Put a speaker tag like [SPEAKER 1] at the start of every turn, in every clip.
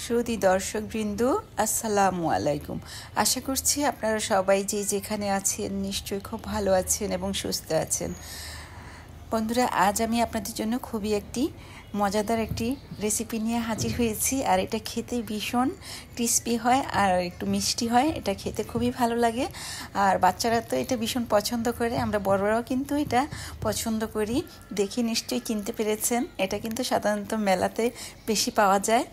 [SPEAKER 1] সুধী দর্শকবৃন্দ, আসসালামু আলাইকুম। আশা করছি আপনারা সবাই যে যেখানে আছেন নিশ্চয়ই খুব ভালো আছেন এবং সুস্থ আছেন। বন্ধুরা, আজ আমি আপনাদের জন্য খুবই একটি মজাদার একটি রেসিপি নিয়ে হাজির হয়েছি। আর এটা খেতে ভীষণ ক্রিস্পি হয় আর একটু মিষ্টি হয়। এটা খেতে খুবই ভালো লাগে আর বাচ্চারা তো এটা ভীষণ পছন্দ করে, আমরা বড়রাও কিন্তু এটা পছন্দ করি। দেখে নিশ্চয়ই কিনতে পেরেছেন। এটা কিন্তু সাধারণত মেলাতে বেশি পাওয়া যায়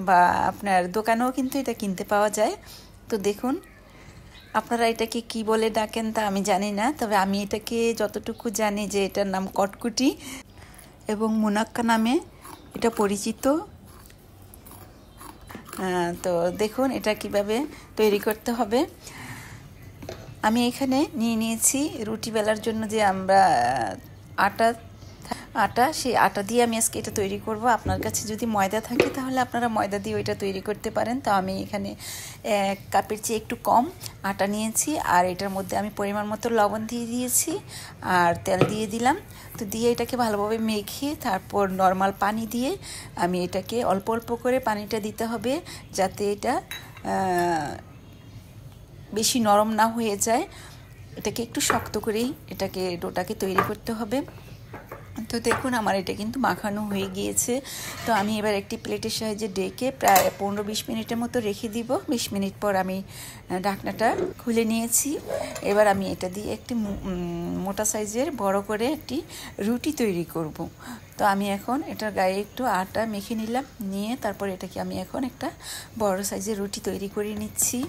[SPEAKER 1] বা আপনার দোকানেও কিন্তু এটা কিনতে পাওয়া যায়। তো দেখুন, আপনারা এটাকে কি বলে ডাকেন তা আমি জানি না, তবে আমি এটাকে যতটুকু জানি যে এটার নাম কটকটি এবং মোনাক্কা নামে এটা পরিচিত। তো দেখুন এটা কিভাবে তৈরি করতে হবে। আমি এখানে নিয়ে নিয়েছি রুটি বেলার জন্য যে আমরা আটা সেই আটা দিয়ে আমি আজকে এটা তৈরি করব। আপনার কাছে যদি ময়দা থাকে তাহলে আপনারা ময়দা দিয়ে এটা তৈরি করতে পারেন। তো আমি এখানে 1 কাপের চেয়ে একটু কম আটা নিয়েছি আর এটার মধ্যে আমি পরিমাণ মতো লবণ দিয়ে দিয়েছি আর তেল দিয়ে দিলাম। তো দিয়ে এটাকে ভালোভাবে মেখে তারপর নর্মাল পানি দিয়ে আমি এটাকে অল্প অল্প করে পানিটা দিতে হবে যাতে এটা বেশি নরম না হয়ে যায়। এটাকে একটু শক্ত করেই ডোটাকে তৈরি করতে হবে। তো দেখুন আমার এটা কিন্তু মাখানো হয়ে গিয়েছে। তো আমি এবার একটি প্লেটের সাহায্যে ডেকে প্রায় 15-20 মিনিটের মতো রেখে দিব। 20 মিনিট পর আমি ঢাকনাটা খুলে নিয়েছি। এবার আমি এটা দিয়ে একটি মোটা সাইজের বড় করে একটি রুটি তৈরি করব। তো আমি এখন এটার গায়ে একটু আটা মেখে নিলাম, নিয়ে তারপর এটাকে আমি এখন একটা বড় সাইজের রুটি তৈরি করে নিচ্ছি।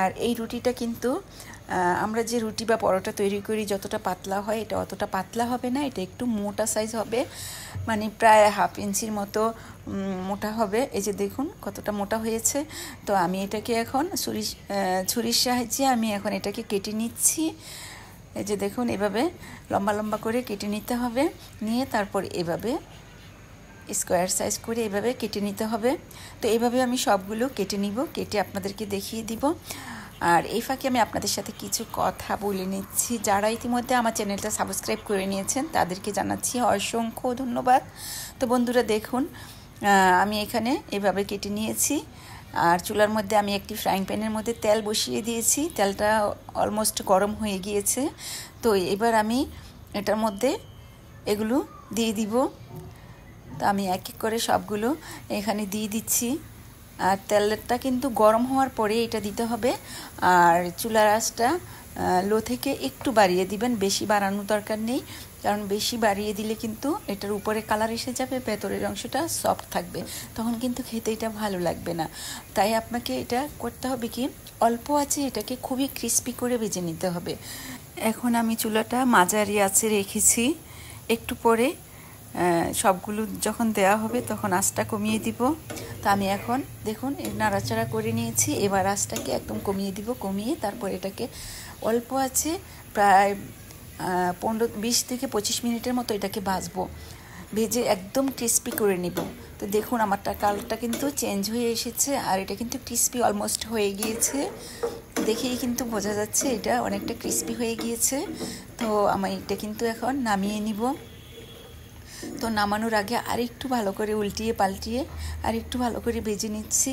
[SPEAKER 1] আর এই রুটিটা কিন্তু আমরা যে রুটি বা পরোটা তৈরি করি যতটা পাতলা হয় এটা অতটা পাতলা হবে না, এটা একটু মোটা সাইজ হবে, মানে প্রায় 1/2 ইঞ্চির মতো মোটা হবে। এই যে দেখুন কতটা মোটা হয়েছে। তো আমি এটাকে এখন ছুরির সাহায্যে আমি এখন এটাকে কেটে নিচ্ছি। এই যে দেখুন এভাবে লম্বা লম্বা করে কেটে নিতে হবে, নিয়ে তারপর এভাবে স্কোয়ার সাইজ করে এভাবে কেটে নিতে হবে। তো এইভাবে আমি সবগুলো কেটে নিব, কেটে আপনাদেরকে দেখিয়ে দিব। আর এই ফাঁকে আমি আপনাদের সাথে কিছু কথা বলে নিচ্ছি। যারা ইতিমধ্যে আমার চ্যানেলটা সাবস্ক্রাইব করে নিয়েছেন তাদেরকে জানাচ্ছি অসংখ্য ধন্যবাদ। তো বন্ধুরা দেখুন আমি এখানে এভাবে কেটে নিয়েছি আর চুলার মধ্যে আমি একটি ফ্রাইং প্যানের মধ্যে তেল বসিয়ে দিয়েছি। তেলটা অলমোস্ট গরম হয়ে গিয়েছে। তো এবার আমি এটার মধ্যে এগুলো দিয়ে দিব। তো আমি এক এক করে সবগুলো এখানে দিয়ে দিচ্ছি। আর তেলটা কিন্তু গরম হওয়ার পরে এটা দিতে হবে। আর চুলার আঁচটা লো থেকে একটু বাড়িয়ে দিবেন, বেশি বাড়ানোর দরকার নেই, কারণ বেশি বাড়িয়ে দিলে কিন্তু এটার উপরে কালার এসে যাবে, ভেতরের অংশটা সফট থাকবে, তখন কিন্তু খেতে এটা ভালো লাগবে না। তাই আপনাকে এটা করতে হবে কি অল্প আছে এটাকে খুবই ক্রিস্পি করে ভেজে নিতে হবে। এখন আমি চুলাটা মাঝারি আঁচে রেখেছি। একটু পরে সবগুলো যখন দেওয়া হবে তখন আঁচটা কমিয়ে দিব। তো আমি এখন দেখুন নাড়াচাড়া করে নিয়েছি। এবার আঁচটাকে একদম কমিয়ে দিব, কমিয়ে তারপর এটাকে অল্প আছে প্রায় 20 থেকে 25 মিনিটের মতো এটাকে ভাজবো, ভেজে একদম ক্রিস্পি করে নিব। তো দেখুন আমারটা কালারটা কিন্তু চেঞ্জ হয়ে এসেছে আর এটা কিন্তু ক্রিস্পি অলমোস্ট হয়ে গিয়েছে, দেখেই কিন্তু বোঝা যাচ্ছে এটা অনেকটা ক্রিস্পি হয়ে গিয়েছে। তো আমি এটা কিন্তু এখন নামিয়ে নিব। তো নামানোর আগে আরেকটু ভালো করে উল্টিয়ে পাল্টিয়ে আরেকটু ভালো করে ভেজে নিচ্ছি।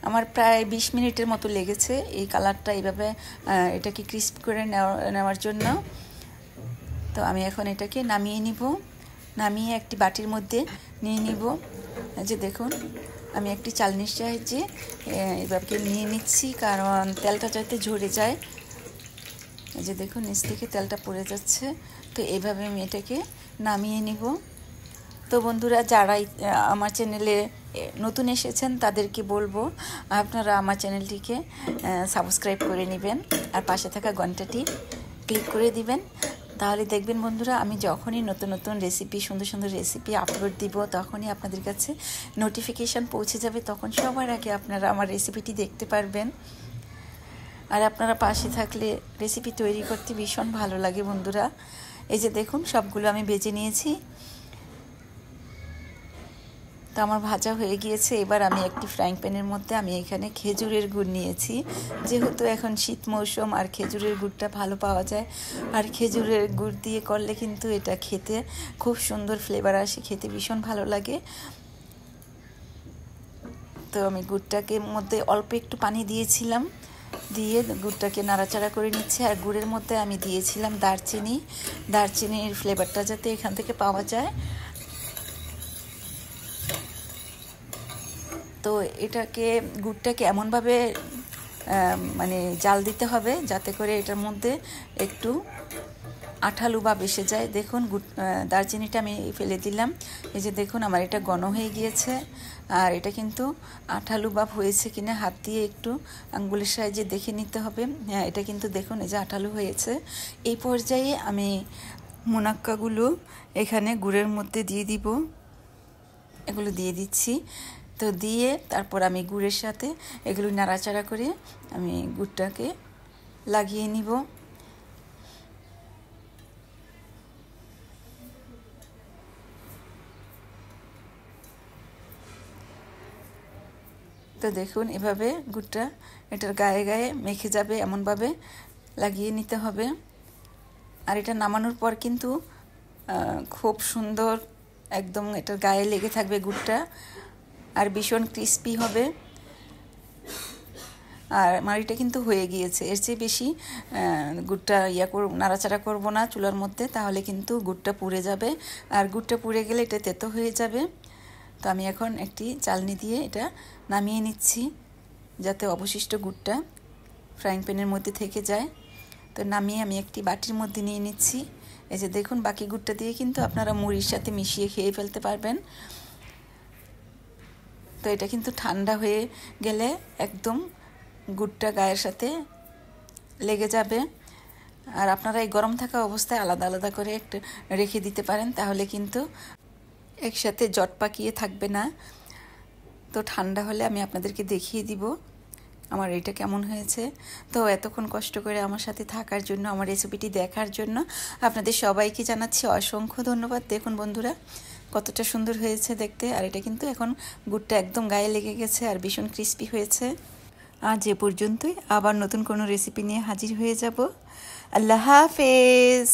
[SPEAKER 1] আমার প্রায় 20 মিনিটের মতো লেগেছে এই কালারটা এইভাবে এটাকে ক্রিস্প করে নেওয়ার জন্য। তো আমি এখন এটাকে নামিয়ে নিব, নামিয়ে একটি বাটির মধ্যে নিয়ে নিব। যে দেখুন আমি একটি চালনির সাহায্যে এভাবে নিয়ে নিচ্ছি, কারণ তেলটা যাতে ঝরে যায়। এই যে দেখুন নিচ থেকে তেলটা পড়ে যাচ্ছে। তো এইভাবে আমি এটাকে নামিয়ে নিব। তো বন্ধুরা যারা আমার চ্যানেলে নতুন এসেছেন তাদেরকে বলবো আপনারা আমার চ্যানেলটিকে সাবস্ক্রাইব করে নেবেন আর পাশে থাকা ঘন্টাটি ক্লিক করে দিবেন। তাহলে দেখবেন বন্ধুরা আমি যখনই নতুন নতুন রেসিপি সুন্দর সুন্দর রেসিপি আপলোড দিব তখনই আপনাদের কাছে নোটিফিকেশান পৌঁছে যাবে, তখন সবার আগে আপনারা আমার রেসিপিটি দেখতে পারবেন। আর আপনারা পাশে থাকলে রেসিপি তৈরি করতে ভীষণ ভালো লাগে বন্ধুরা। এই যে দেখুন সবগুলো আমি ভেজে নিয়েছি। তো তো আমার ভাজা হয়ে গিয়েছে। এবার আমি একটি ফ্রাইং প্যানের মধ্যে আমি এখানে খেজুরের গুড় নিয়েছি, যেহেতু এখন শীত মৌসুম আর খেজুরের গুড়টা ভালো পাওয়া যায়। আর খেজুরের গুড় দিয়ে করলে কিন্তু এটা খেতে খুব সুন্দর ফ্লেভার আসে, খেতে ভীষণ ভালো লাগে। তো আমি গুড়টাকে মধ্যে অল্প একটু পানি দিয়েছিলাম, দিয়ে গুড়টাকে নাড়াচাড়া করে নিচ্ছে। আর গুড়ের মধ্যে আমি দিয়েছিলাম দারচিনির ফ্লেভারটা যাতে এখান থেকে পাওয়া যায়। তো এটাকে গুড়টাকে এমনভাবে মানে জাল দিতে হবে যাতে করে এটার মধ্যে একটু আঠালো ভাব এসে যায়। দেখুন দারচিনিটা আমি ফেলে দিলাম, এই যে দেখুন আমার এটা ঘন হয়ে গিয়েছে। আর এটা কিন্তু আঠালো ভাব হয়েছে কিনা হাত দিয়ে একটু আঙ্গুলের সাহায্যে দেখে নিতে হবে। হ্যাঁ, এটা কিন্তু দেখুন এই যে আঠালো হয়েছে। এই পর্যায়ে আমি মোনাক্কাগুলো এখানে গুড়ের মধ্যে দিয়ে দিব, এগুলো দিয়ে দিচ্ছি। তো দিয়ে তারপর আমি গুড়ের সাথে এগুলো নাড়াচাড়া করে আমি গুড়টাকে লাগিয়ে নিব। তো দেখুন এভাবে গুড়টা এটার গায়ে গায়ে মেখে যাবে, এমনভাবে লাগিয়ে নিতে হবে। আর এটা নামানোর পর কিন্তু খুব সুন্দর একদম এটার গায়ে লেগে থাকবে গুড়টা, আর ভীষণ ক্রিস্পি হবে। আর মাড়িটা কিন্তু হয়ে গিয়েছে। এর চেয়ে বেশি গুড়টা নাড়াচাড়া করব না চুলার মধ্যে, তাহলে কিন্তু গুড়টা পুড়ে যাবে। আর গুড়টা পুড়ে গেলে এটা তেতো হয়ে যাবে। তো আমি এখন একটি চালনি দিয়ে এটা নামিয়ে নিচ্ছি, যাতে অবশিষ্ট গুড়টা ফ্রাইং প্যানের মধ্যে থেকে যায়। তো নামিয়ে আমি একটি বাটির মধ্যে নিয়ে নিচ্ছি। এই যে দেখুন বাকি গুড়টা দিয়ে কিন্তু আপনারা মুড়ির সাথে মিশিয়ে খেয়ে ফেলতে পারবেন। তো এটা কিন্তু ঠান্ডা হয়ে গেলে একদম গুড়টা গায়ের সাথে লেগে যাবে। আর আপনারা এই গরম থাকা অবস্থায় আলাদা আলাদা করে একটু রেখে দিতে পারেন, তাহলে কিন্তু একসাথে জট পাকিয়ে থাকবে না। তো ঠান্ডা হলে আমি আপনাদেরকে দেখিয়ে দিব আমার এটা কেমন হয়েছে। তো এতক্ষণ কষ্ট করে আমার সাথে থাকার জন্য, আমার রেসিপিটি দেখার জন্য আপনাদের সবাইকে জানাচ্ছি অসংখ্য ধন্যবাদ। দেখুন বন্ধুরা কতটা সুন্দর হয়েছে দেখতে। আর এটা কিন্তু এখন গুড়টা একদম গায়ে লেগে গেছে আর ভীষণ ক্রিস্পি হয়েছে। আজ এ পর্যন্তই, আবার নতুন কোনো রেসিপি নিয়ে হাজির হয়ে যাব। আল্লাহ হাফেজ।